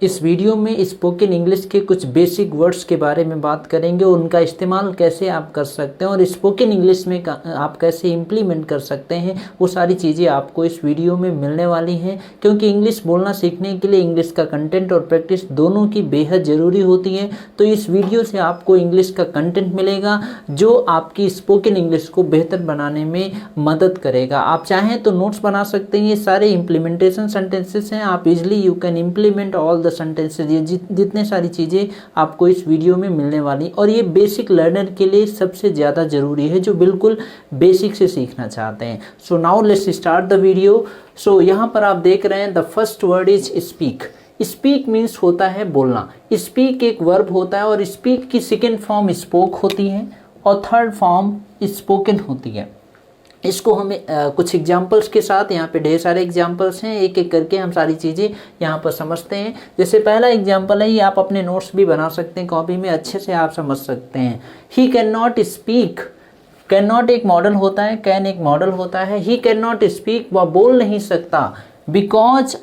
इस वीडियो में spoken English के कुछ बेसिक वर्ड्स के बारे में बात करेंगे और उनका इस्तेमाल कैसे आप कर सकते हैं और स्पोकन इंग्लिश में आप कैसे इम्प्लीमेंट कर सकते हैं, वो सारी चीज़ें आपको इस वीडियो में मिलने वाली हैं। क्योंकि इंग्लिश बोलना सीखने के लिए इंग्लिश का कंटेंट और प्रैक्टिस दोनों की बेहद ज़रूरी होती है। तो इस वीडियो से आपको इंग्लिश का कंटेंट मिलेगा जो आपकी स्पोकन इंग्लिश को बेहतर बनाने में मदद करेगा। आप चाहें तो नोट्स बना सकते हैं, ये सारे इम्प्लीमेंटेशन सेंटेंसेस हैं। आप easily you can implement all sentences, ये जितने सारी चीज़ें आपको इस वीडियो में मिलने वाली, और ये बेसिक लर्नर के लिए सबसे ज़्यादा ज़रूरी है जो बिल्कुल बेसिक से सीखना चाहते हैं। So now let's start the video. So यहाँ पर आप देख रहे हैं the first word is speak. Speak means होता है बोलना। स्पीक एक वर्ब होता है और स्पीक की सेकेंड फॉर्म स्पोक होती है और थर्ड फॉर्म स्पोकन होती है। इसको हमें कुछ एग्जाम्पल्स के साथ, यहाँ पे ढेर सारे एग्जाम्पल्स हैं, एक एक करके हम सारी चीज़ें यहाँ पर समझते हैं। जैसे पहला एग्जाम्पल है, ये आप अपने नोट्स भी बना सकते हैं, कॉपी में अच्छे से आप समझ सकते हैं। He can not speak. Can not एक मॉडल होता है, कैन एक मॉडल होता है। ही कैन नॉट स्पीक, वह बोल नहीं सकता। बिकॉज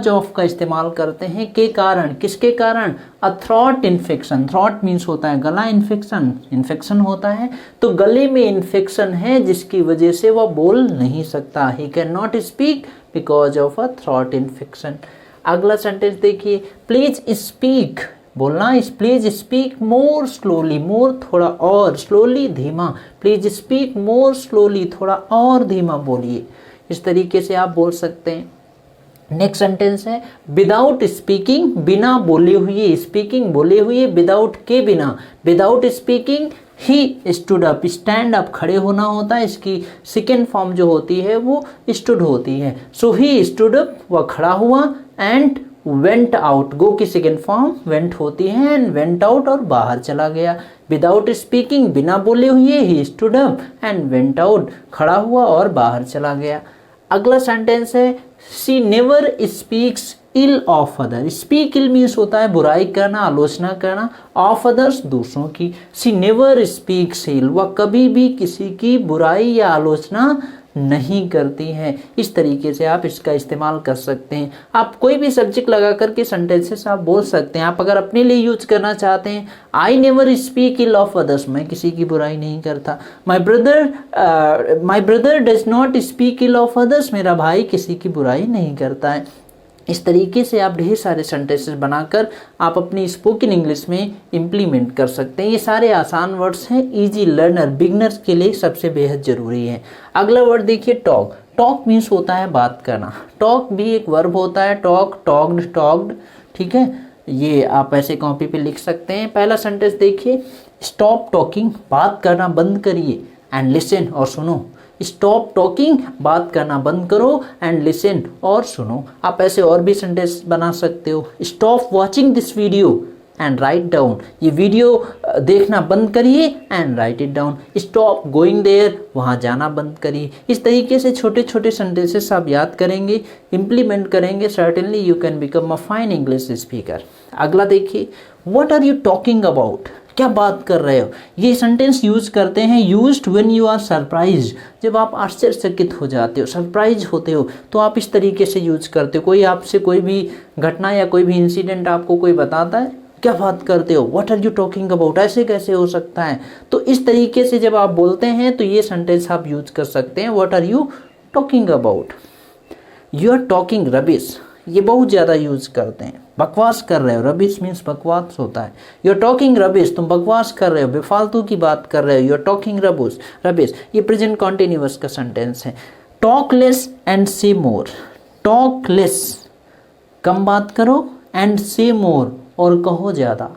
ऑफ का इस्तेमाल करते हैं, के कारण, किसके कारण? अ थ्रॉट इन्फेक्शन। थ्रॉट मीन्स होता है गला, इन्फेक्शन होता है, तो गले में इन्फेक्शन है जिसकी वजह से वह बोल नहीं सकता। He can not speak because of a throat infection. अगला सेंटेंस देखिए, प्लीज स्पीक, बोलना इस प्लीज स्पीक मोर स्लोली, मोर थोड़ा और, स्लोली धीमा। प्लीज स्पीक मोर स्लोली, थोड़ा और धीमा बोलिए। इस तरीके से आप बोल सकते हैं। नेक्स्ट सेंटेंस है विदाउट स्पीकिंग, बिना बोले हुए, स्पीकिंग बोले हुए, विदाउट के बिना। विदाउट स्पीकिंग ही स्टूड अप, स्टैंड अप खड़े होना होता है, इसकी सेकेंड फॉर्म जो होती है वो स्टूड होती है। सो ही स्टूड अप, वह खड़ा हुआ, एंड वेंट आउट, गो की सेकेंड फॉर्म वेंट होती है, एंड वेंट आउट और बाहर चला गया। विदाउट स्पीकिंग बिना बोले हुए, ही stood up and went out, खड़ा हुआ और बाहर चला गया। अगला सेंटेंस है she never speaks ill of other. Speak ill means होता है बुराई करना, आलोचना करना, ऑफ अदर्स दूसरों की। शी नेवर स्पीक्स इल, वह कभी भी किसी की बुराई या आलोचना नहीं करती हैं। इस तरीके से आप इसका इस्तेमाल कर सकते हैं। आप कोई भी सब्जेक्ट लगा करके सेंटेंसेस आप बोल सकते हैं। आप अगर अपने लिए यूज करना चाहते हैं, I never speak ill of others, मैं किसी की बुराई नहीं करता। My brother does not speak ill of others, मेरा भाई किसी की बुराई नहीं करता है। इस तरीके से आप ढेर सारे सेंटेंसेस बनाकर आप अपनी स्पोकन इंग्लिश में इम्प्लीमेंट कर सकते हैं। ये सारे आसान वर्ड्स हैं, इजी लर्नर, बिगनर्स के लिए सबसे बेहद ज़रूरी है। अगला वर्ड देखिए टॉक। टॉक मीन्स होता है बात करना। टॉक भी एक वर्ब होता है, टॉक, टॉक्ड, टॉक्ड, ठीक है। ये आप ऐसे कॉपी पे लिख सकते हैं। पहला सेंटेंस देखिए, स्टॉप टॉकिंग, बात करना बंद करिए, एंड लिसन, और सुनो। स्टॉप टॉकिंग, बात करना बंद करो, एंड लिसन, और सुनो। आप ऐसे और भी सेंटेंस बना सकते हो। Stop watching this video and write down, ये वीडियो देखना बंद करिए, and write it down. Stop going there, वहाँ जाना बंद करिए। इस तरीके से छोटे छोटे सेंटेंसेस आप याद करेंगे, इम्प्लीमेंट करेंगे, certainly you can become a fine English speaker. अगला देखिए, what are you talking about, क्या बात कर रहे हो। ये सेंटेंस यूज करते हैं used when you are surprised, जब आप आश्चर्यचकित हो जाते हो, सरप्राइज होते हो, तो आप इस तरीके से यूज करते हो। कोई आपसे कोई भी घटना या कोई भी इंसिडेंट आपको कोई बताता है, क्या बात करते हो, what are you talking about, ऐसे कैसे हो सकता है। तो इस तरीके से जब आप बोलते हैं तो ये सेंटेंस आप यूज कर सकते हैं, what are you talking about. You are talking rubbish, ये बहुत ज़्यादा यूज करते हैं, बकवास कर रहे हो। रबिश मीन्स बकवास होता है। यू आर टॉकिंग रबिश, तुम बकवास कर रहे हो, बेफालतू की बात कर रहे हो। यू आर टॉकिंग रबिश, ये प्रेजेंट कॉन्टिन्यूअस का सेंटेंस है। टॉक लेस एंड से मोर। टॉक लेस, कम बात करो, एंड से मोर, और कहो ज़्यादा।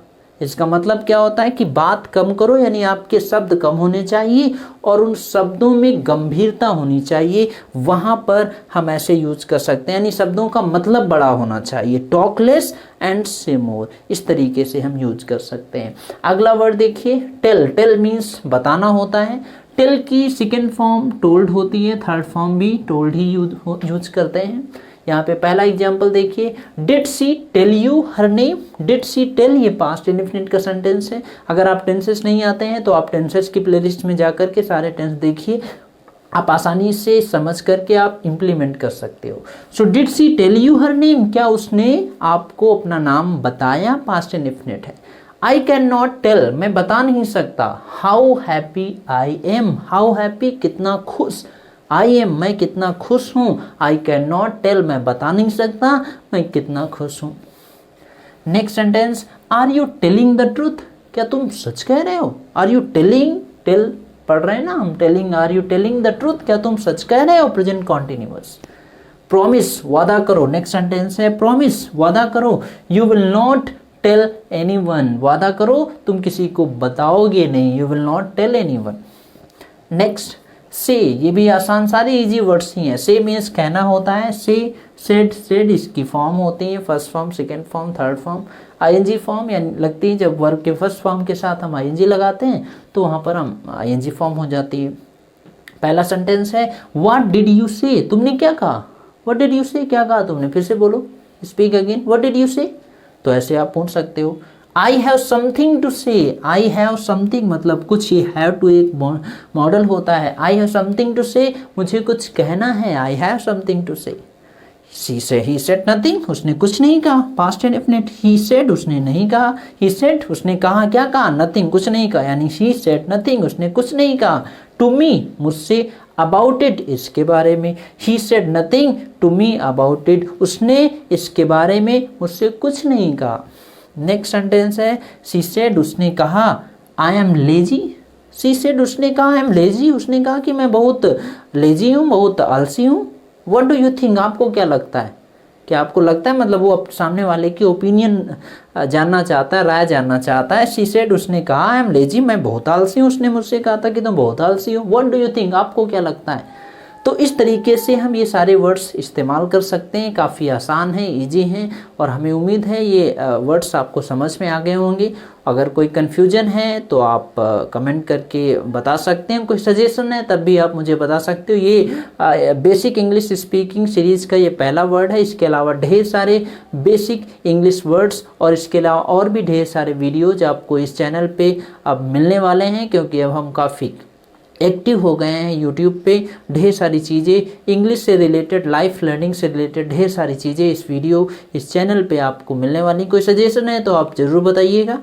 इसका मतलब क्या होता है कि बात कम करो, यानी आपके शब्द कम होने चाहिए और उन शब्दों में गंभीरता होनी चाहिए। वहाँ पर हम ऐसे यूज कर सकते हैं, यानी शब्दों का मतलब बड़ा होना चाहिए। टॉक लेस एंड से मोर, इस तरीके से हम यूज कर सकते हैं। अगला वर्ड देखिए, टेल। टेल मीन्स बताना होता है। टेल की सेकेंड फॉर्म टोल्ड होती है, थर्ड फॉर्म भी टोल्ड ही यूज करते हैं। यहाँ पे पहला एग्जाम्पल देखिए, did she tell you her name. Did she tell, ये पास्ट इंडेफिनिट का सेंटेंस है। अगर आप टेंसेस नहीं आते हैं तो आप टेंसेस की प्लेलिस्ट में जाकर के सारे टेंस देखिए, आप आसानी से समझ करके आप इम्प्लीमेंट कर सकते हो। So did she tell you her name, क्या उसने आपको अपना नाम बताया, पास्ट इंडेफिनिट है। आई कैन नॉट टेल, मैं बता नहीं सकता। How happy I am, how happy कितना खुश, आई एम मैं कितना खुश हूँ। आई कैन नॉट टेल मैं बता नहीं सकता मैं कितना खुश हूँ। Next sentence, are you telling the truth, क्या तुम सच कह रहे हो। आर यू टेलिंग, टेल पढ़ रहे हैं ना हम, telling, are you telling the truth, क्या तुम सच कह रहे हो, प्रेजेंट कॉन्टिन्यूअस। प्रॉमिस, वादा करो, नेक्स्ट सेंटेंस है प्रॉमिस, वादा करो। You will not tell anyone, वादा करो तुम किसी को बताओगे नहीं, you will not tell anyone. Next से, ये भी आसान, सारे इजी वर्ड्स ही हैं। से मीन्स कहना होता है, से, सेड, सेड इसकी फॉर्म होती है, first form, second form, third form. ING form यानी लगती है जब वर्ब के फर्स्ट फॉर्म के साथ हम आईएनजी लगाते हैं तो वहाँ पर हम आईएनजी फॉर्म हो जाती है। पहला सेंटेंस है व्हाट डिड यू से, तुमने क्या कहा। व्हाट डिड यू से, क्या कहा तुमने, फिर से बोलो, speak again, what did you से। तो ऐसे आप पूछ सकते हो। आई हैव समथिंग टू से, आई हैव समथिंग मतलब कुछ, ये हैव टू एक मॉडल होता है। आई हैव समथिंग टू से, मुझे कुछ कहना है, आई हैव समथिंग टू से। सी से, ही सेड नथिंग, उसने कुछ नहीं कहा, पास्ट इंडेफिनिट। ही सेड, उसने नहीं कहा। ही सेड, उसने कहा, क्या कहा, नथिंग, कुछ नहीं कहा, यानी शी सेड नथिंग, उसने कुछ नहीं कहा। टू मी, मुझसे, अबाउट इट, इसके बारे में। He said nothing to me about it, उसने इसके बारे में मुझसे कुछ नहीं कहा। नेक्स्ट सेंटेंस है शी सेड, उसने कहा, I am lazy. She said, उसने कहा, आई एम लेजी, उसने कहा कि मैं बहुत लेजी हूँ, बहुत आलसी हूँ। व्हाट डू यू थिंक, आपको क्या लगता है, क्या आपको लगता है, मतलब वो सामने वाले की ओपिनियन जानना चाहता है, राय जानना चाहता है। शी सेड, उसने कहा, आई एम लेजी, मैं बहुत आलसी हूँ, उसने मुझसे कहा था कि तुम बहुत आलसी हो। व्हाट डू यू थिंक, आपको क्या लगता है। तो इस तरीके से हम ये सारे वर्ड्स इस्तेमाल कर सकते हैं, काफ़ी आसान है, इजी हैं, और हमें उम्मीद है ये वर्ड्स आपको समझ में आ गए होंगे। अगर कोई कन्फ्यूजन है तो आप कमेंट करके बता सकते हैं, कोई सजेशन है तब भी आप मुझे बता सकते हो। ये बेसिक इंग्लिश स्पीकिंग सीरीज़ का ये पहला वर्ड है। इसके अलावा ढेर सारे बेसिक इंग्लिश वर्ड्स और इसके अलावा और भी ढेर सारे वीडियोज आपको इस चैनल पे अब मिलने वाले हैं, क्योंकि अब हम काफ़ी एक्टिव हो गए हैं यूट्यूब पे। ढेर सारी चीज़ें इंग्लिश से रिलेटेड, लाइफ लर्निंग से रिलेटेड ढेर सारी चीज़ें इस चैनल पे आपको मिलने वाली। कोई सजेशन है तो आप ज़रूर बताइएगा।